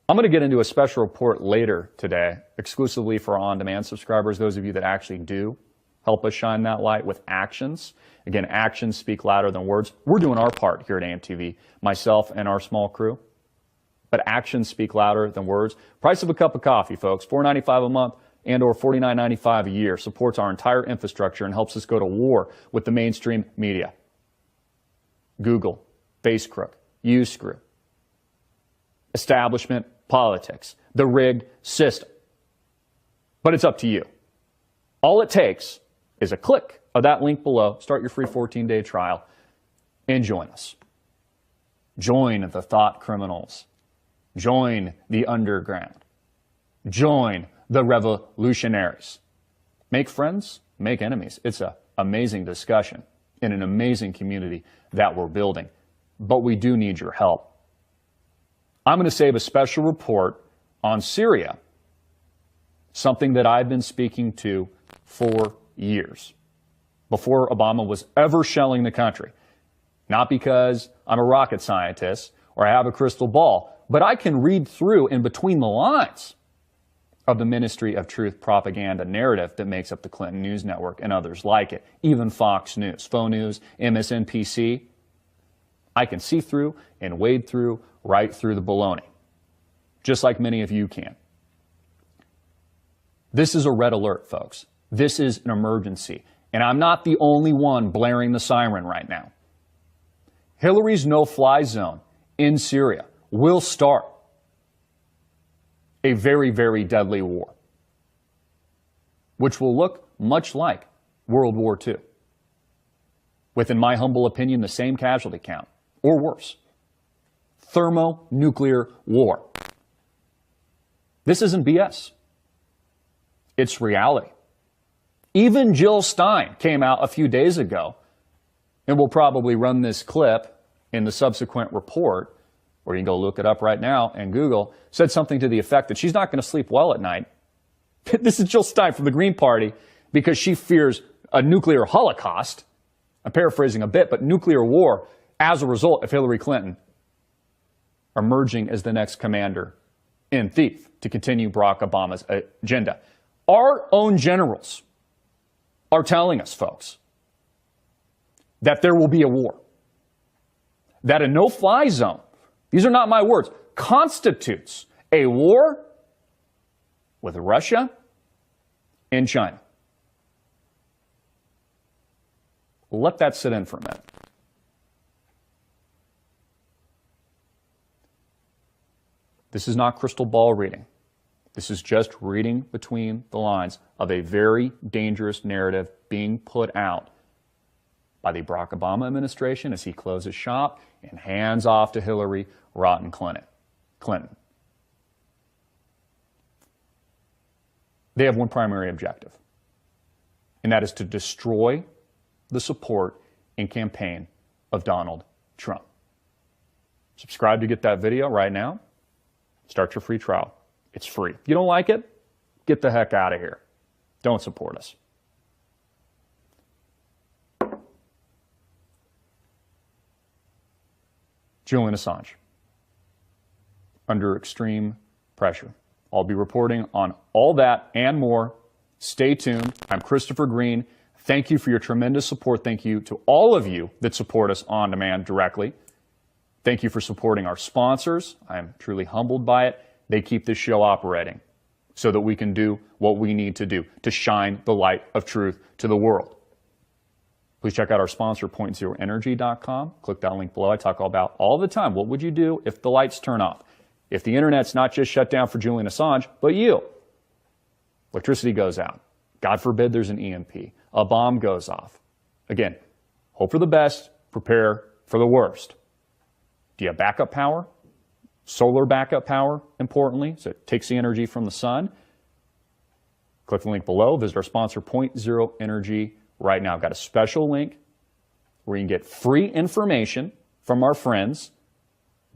I'm going to get into a special report later today, exclusively for on-demand subscribers, those of you that actually do help us shine that light with actions. Again, actions speak louder than words. We're doing our part here at AMTV, myself and our small crew. But actions speak louder than words. Price of a cup of coffee, folks, $4.95 a month and or $49.95 a year, supports our entire infrastructure and helps us go to war with the mainstream media. Google, FaceCrook, YouScrew, establishment politics, the rigged system. But it's up to you. All it takes is a click of that link below, start your free 14-day trial, and join us. Join the thought criminals. Join the underground. Join the revolutionaries. Make friends, make enemies. It's an amazing discussion in an amazing community that we're building. But we do need your help. I'm going to save a special report on Syria, something that I've been speaking to for years, before Obama was ever shelling the country. Not because I'm a rocket scientist or I have a crystal ball, but I can read through in between the lines of the Ministry of Truth propaganda narrative that makes up the Clinton News Network and others like it, even Fox News, Faux News, MSNBC. I can see through and wade through right through the baloney, just like many of you can. This is a red alert, folks. This is an emergency, and I'm not the only one blaring the siren right now. Hillary's no-fly zone in Syria will start a very, very deadly war, which will look much like World War II, with, in my humble opinion, the same casualty count, or worse. Thermonuclear war. This isn't BS. It's reality. Even Jill Stein came out a few days ago, and we'll probably run this clip in the subsequent report, or you can go look it up right now and Google, said something to the effect that she's not going to sleep well at night. This is Jill Stein from the Green Party, because she fears a nuclear holocaust. I'm paraphrasing a bit, but nuclear war as a result of Hillary Clinton emerging as the next commander-in-chief to continue Barack Obama's agenda. Our own generals are telling us, folks, that there will be a war. That a no-fly zone, these are not my words, constitutes a war with Russia and China. Let that sit in for a minute. This is not crystal ball reading. This is just reading between the lines of a very dangerous narrative being put out by the Barack Obama administration as he closes shop and hands off to Hillary rotten Clinton. They have one primary objective, and that is to destroy the support and campaign of Donald Trump. Subscribe to get that video right now. Start your free trial. It's free. If you don't like it, get the heck out of here. Don't support us. Julian Assange, under extreme pressure. I'll be reporting on all that and more. Stay tuned. I'm Christopher Green. Thank you for your tremendous support. Thank you to all of you that support us on demand directly. Thank you for supporting our sponsors. I am truly humbled by it. They keep this show operating so that we can do what we need to do to shine the light of truth to the world. Please check out our sponsor, PointZeroEnergy.com. Click that link below. I talk about all the time. What would you do if the lights turn off? If the internet's not just shut down for Julian Assange, but you? Electricity goes out. God forbid there's an EMP. A bomb goes off. Again, hope for the best, prepare for the worst. Do you have backup power? Solar backup power, importantly, so it takes the energy from the sun. Click the link below. Visit our sponsor, Point Zero Energy, right now. I've got a special link where you can get free information from our friends,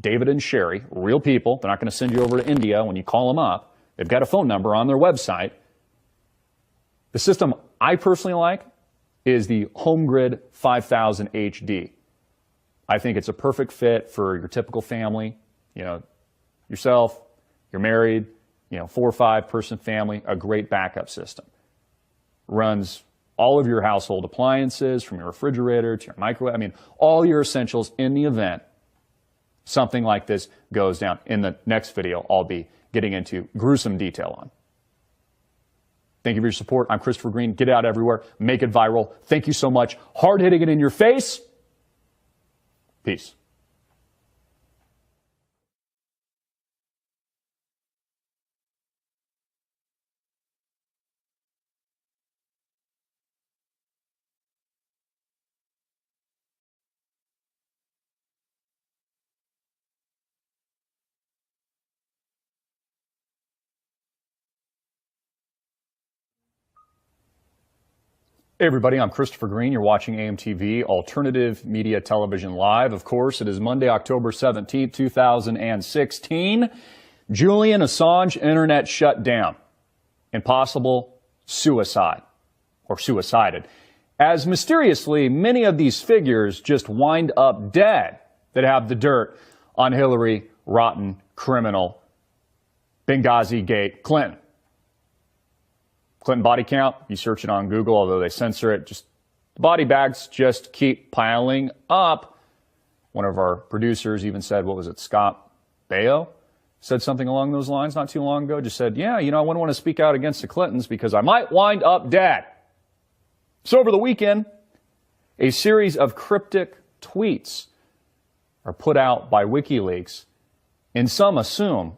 David and Sherry, real people. They're not going to send you over to India when you call them up. They've got a phone number on their website. The system I personally like is the HomeGrid 5000 HD. I think it's a perfect fit for your typical family, yourself, you're married, 4 or 5 person family, a great backup system. Runs all of your household appliances, from your refrigerator to your microwave, all your essentials in the event something like this goes down. In the next video, I'll be getting into gruesome detail on. Thank you for your support. I'm Christopher Green. Get it out everywhere. Make it viral. Thank you so much. Hard hitting it in your face. Peace. Hey everybody, I'm Christopher Green. You're watching AMTV, Alternative Media Television Live. Of course, it is Monday, October 17th, 2016. Julian Assange internet shut down. Impossible suicide, or suicided. As mysteriously, many of these figures just wind up dead that have the dirt on Hillary, rotten, criminal, Benghazi Gate, Clinton. Clinton body count, you search it on Google, although they censor it, just the body bags just keep piling up. One of our producers even said, what was it, Scott Baio said something along those lines not too long ago, just said, I wouldn't want to speak out against the Clintons because I might wind up dead. So over the weekend, a series of cryptic tweets are put out by WikiLeaks, and some assume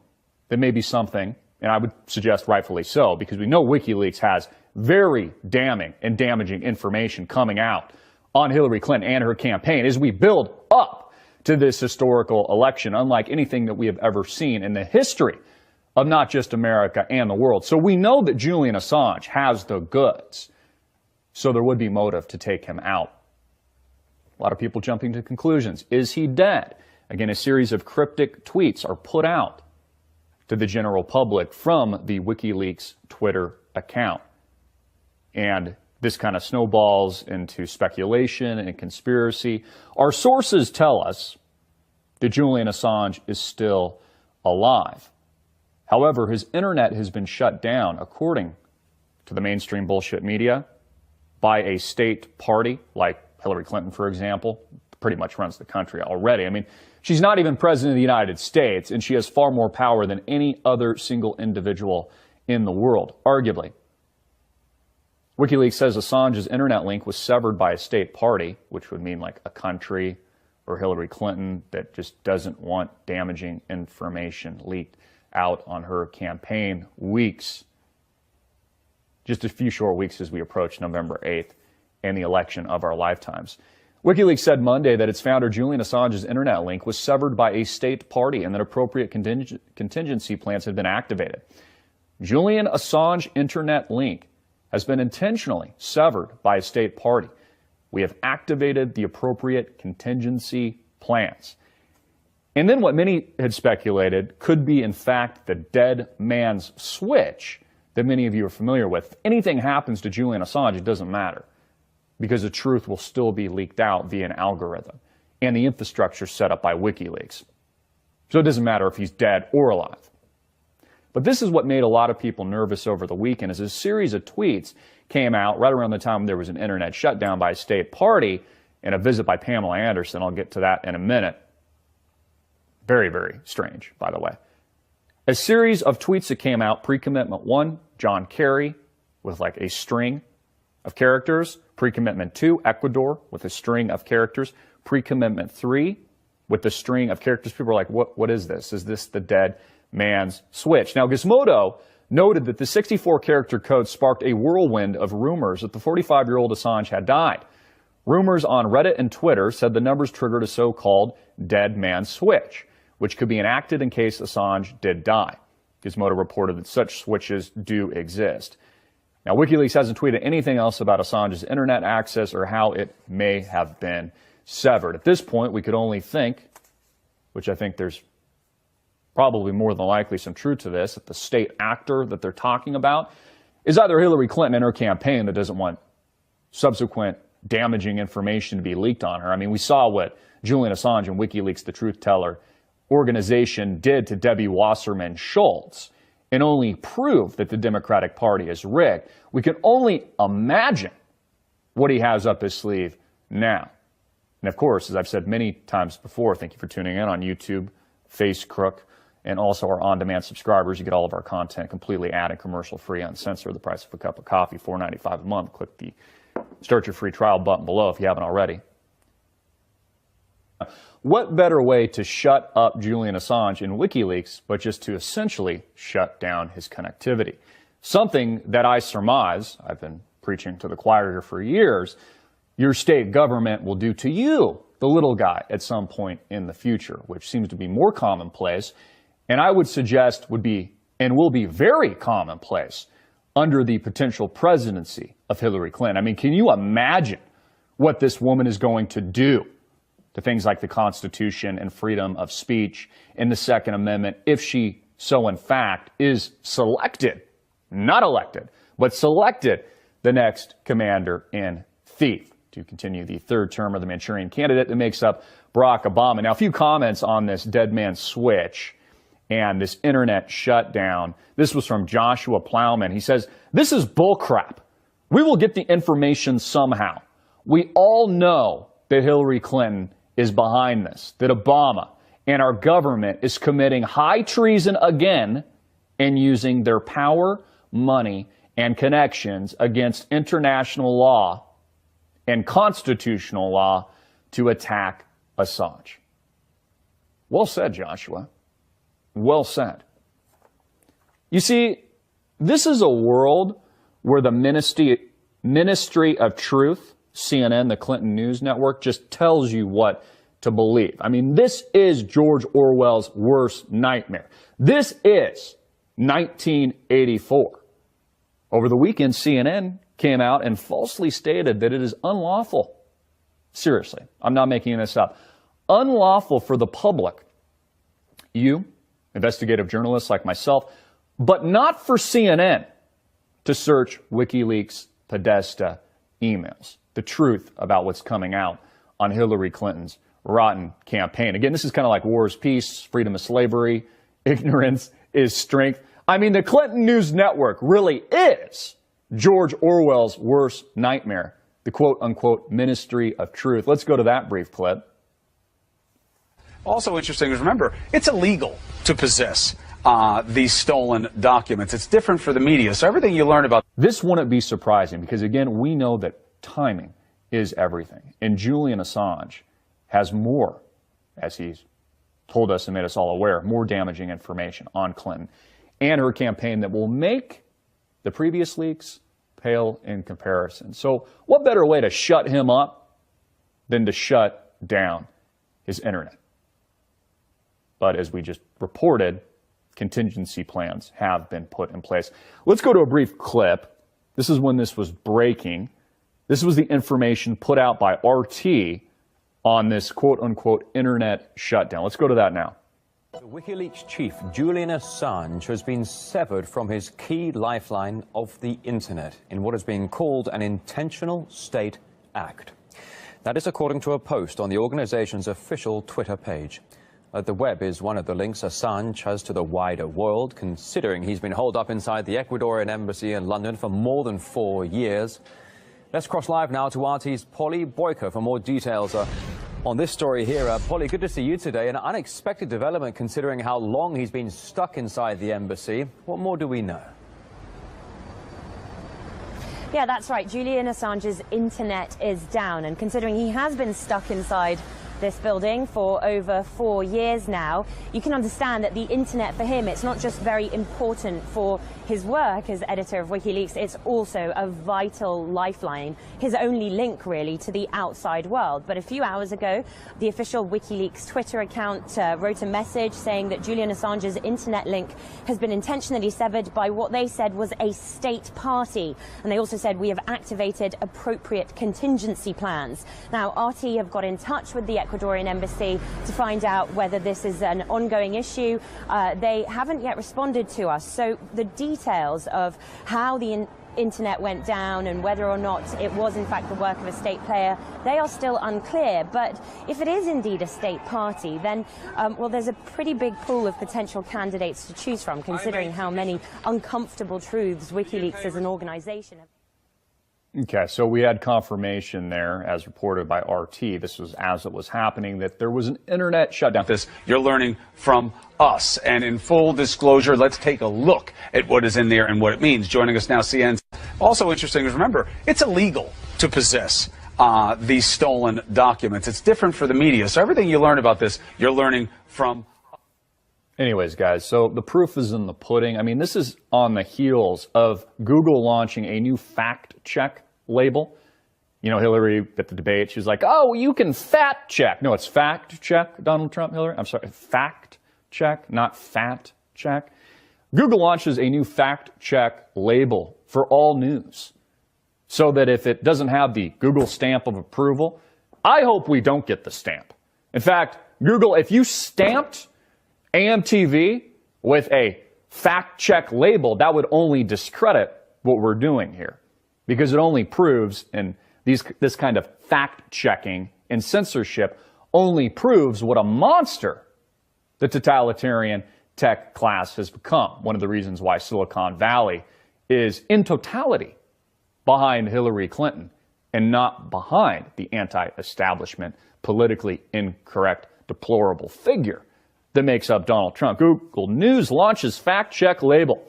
that maybe something, and I would suggest rightfully so, because we know WikiLeaks has very damning and damaging information coming out on Hillary Clinton and her campaign as we build up to this historical election, unlike anything that we have ever seen in the history of not just America and the world. So we know that Julian Assange has the goods, so there would be motive to take him out. A lot of people jumping to conclusions. Is he dead? Again, a series of cryptic tweets are put out to the general public from the WikiLeaks Twitter account. And this kind of snowballs into speculation and conspiracy. Our sources tell us that Julian Assange is still alive. However, his internet has been shut down, according to the mainstream bullshit media, by a state party, like Hillary Clinton, for example, pretty much runs the country already. She's not even president of the United States, and she has far more power than any other single individual in the world, arguably. WikiLeaks says Assange's internet link was severed by a state party, which would mean like a country or Hillary Clinton that just doesn't want damaging information leaked out on her campaign weeks. Just a few short weeks as we approach November 8th and the election of our lifetimes. WikiLeaks said Monday that its founder, Julian Assange's internet link, was severed by a state party and that appropriate contingency plans had been activated. Julian Assange internet link has been intentionally severed by a state party. We have activated the appropriate contingency plans. And then what many had speculated could be, in fact, the dead man's switch that many of you are familiar with. If anything happens to Julian Assange, it doesn't matter, because the truth will still be leaked out via an algorithm and the infrastructure set up by WikiLeaks. So it doesn't matter if he's dead or alive. But this is what made a lot of people nervous over the weekend, as a series of tweets came out right around the time there was an internet shutdown by a state party and a visit by Pamela Anderson. I'll get to that in a minute. Very, very strange, by the way. A series of tweets that came out, pre-commitment 1, John Kerry, with like a string of characters. Pre-commitment 2, Ecuador, with a string of characters. Pre-commitment 3, with a string of characters. People are like, what is this? Is this the dead man's switch? Now, Gizmodo noted that the 64-character code sparked a whirlwind of rumors that the 45-year-old Assange had died. Rumors on Reddit and Twitter said the numbers triggered a so-called dead man's switch, which could be enacted in case Assange did die. Gizmodo reported that such switches do exist. Now, WikiLeaks hasn't tweeted anything else about Assange's internet access or how it may have been severed. At this point, we could only think, which I think there's probably more than likely some truth to this, that the state actor that they're talking about is either Hillary Clinton and her campaign that doesn't want subsequent damaging information to be leaked on her. I mean, we saw what Julian Assange and WikiLeaks, the Truth Teller organization, did to Debbie Wasserman Schultz, and only prove that the Democratic Party is rigged. We can only imagine what he has up his sleeve now. And of course, as I've said many times before, thank you for tuning in on YouTube, FaceCrook, and also our on-demand subscribers. You get all of our content completely ad and commercial-free, uncensored, the price of a cup of coffee, $4.95 a month. Click the Start Your Free Trial button below if you haven't already. What better way to shut up Julian Assange in WikiLeaks but just to essentially shut down his connectivity? Something that I surmise, I've been preaching to the choir here for years, your state government will do to you, the little guy, at some point in the future, which seems to be more commonplace, and I would suggest would be and will be very commonplace under the potential presidency of Hillary Clinton. I mean, can you imagine what this woman is going to do to things like the Constitution and freedom of speech in the Second Amendment if she so in fact is selected, not elected, but selected the next commander-in-chief to continue the third term of the Manchurian candidate that makes up Barack Obama. Now, a few comments on this dead man switch and this internet shutdown. This was from Joshua Plowman. He says, "This is bullcrap. We will get the information somehow. We all know that Hillary Clinton is behind this, that Obama and our government is committing high treason again and using their power, money, and connections against international law and constitutional law to attack Assange." Well said, Joshua. Well said. You see, this is a world where the Ministry of Truth, CNN, the Clinton News Network, just tells you what to believe. I mean, this is George Orwell's worst nightmare. This is 1984. Over the weekend, CNN came out and falsely stated that it is unlawful. Seriously, I'm not making this up. Unlawful for the public, you, investigative journalists like myself, but not for CNN, to search WikiLeaks Podesta emails, the truth about what's coming out on Hillary Clinton's rotten campaign. Again, this is kind of like war is peace, freedom is slavery, ignorance is strength. I mean, the Clinton News Network really is George Orwell's worst nightmare, the quote-unquote Ministry of Truth. Let's go to that brief clip. Also interesting is, remember, it's illegal to possess these stolen documents. It's different for the media. So everything you learn about... This wouldn't be surprising because, again, we know that timing is everything. And Julian Assange has more, as he's told us and made us all aware, more damaging information on Clinton and her campaign that will make the previous leaks pale in comparison. So what better way to shut him up than to shut down his internet? But as we just reported, contingency plans have been put in place. Let's go to a brief clip. This is when this was breaking. This was the information put out by RT on this quote-unquote internet shutdown. Let's go to that now. The WikiLeaks chief, Julian Assange, has been severed from his key lifeline of the internet in what is being called an intentional state act. That is according to a post on the organization's official Twitter page. The web is one of the links Assange has to the wider world, considering he's been holed up inside the Ecuadorian embassy in London for more than 4 years. Let's cross live now to RT's Polly Boyker for more details. On this story here, Polly, good to see you today. An unexpected development considering how long he's been stuck inside the embassy. What more do we know? Yeah, that's right. Julian Assange's internet is down, and considering he has been stuck inside this building for over 4 years now, you can understand that the internet for him, it's not just very important for his work as editor of WikiLeaks, it's also a vital lifeline, his only link really to the outside world. But a few hours ago, the official WikiLeaks Twitter account wrote a message saying that Julian Assange's internet link has been intentionally severed by what they said was a state party. And they also said, we have activated appropriate contingency plans. Now, RT have got in touch with the Ecuadorian embassy to find out whether this is an ongoing issue. They haven't yet responded to us. So the details of how the internet went down and whether or not it was in fact the work of a state player, they are still unclear. But if it is indeed a state party, then well, there's a pretty big pool of potential candidates to choose from, considering how many uncomfortable truths WikiLeaks as an organization have. Okay, so we had confirmation there, as reported by RT, this was as it was happening, that there was an internet shutdown. This you're learning from us. And in full disclosure, let's take a look at what is in there and what it means. Joining us now, CNN's. Also interesting is, remember, it's illegal to possess these stolen documents. It's different for the media. So everything you learn about this, you're learning from. Anyways, guys, so the proof is in the pudding. I mean, this is on the heels of Google launching a new fact check label. You know, Hillary at the debate, she was like, oh, you can fact check. No, it's fact check, Donald Trump, Hillary. I'm sorry, fact check, not fat check. Google launches a new fact check label for all news so that if it doesn't have the Google stamp of approval, I hope we don't get the stamp. In fact, Google, if you stamped AMTV with a fact check label, that would only discredit what we're doing here, because it only proves, and this kind of fact checking and censorship only proves what a monster the totalitarian tech class has become. One of the reasons why Silicon Valley is in totality behind Hillary Clinton and not behind the anti-establishment, politically incorrect, deplorable figure that makes up Donald Trump. Google News launches fact check label.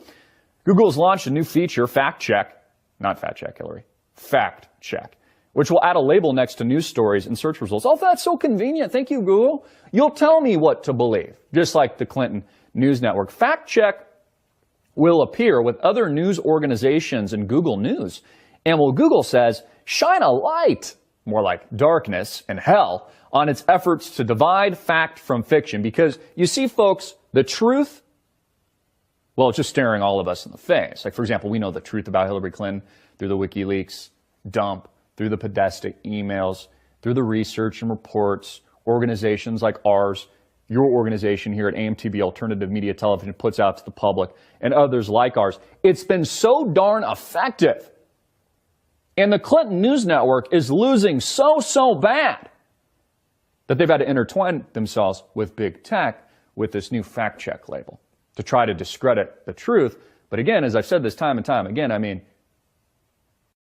Google has launched a new feature, fact check, not fact check, Hillary, fact check, which will add a label next to news stories and search results. Oh, that's so convenient. Thank you, Google. You'll tell me what to believe, just like the Clinton News Network. Fact check will appear with other news organizations in Google News, and will, Google says, shine a light, more like darkness and hell, on its efforts to divide fact from fiction. Because you see, folks, the truth, well, it's just staring all of us in the face. Like, for example, we know the truth about Hillary Clinton through the WikiLeaks dump, through the Podesta emails, through the research and reports, organizations like ours, your organization here at AMTV Alternative Media Television puts out to the public, and others like ours. It's been so darn effective. And the Clinton News Network is losing so bad that they've had to intertwine themselves with big tech with this new fact check label to try to discredit the truth. But again, as I've said this time and time again, I mean,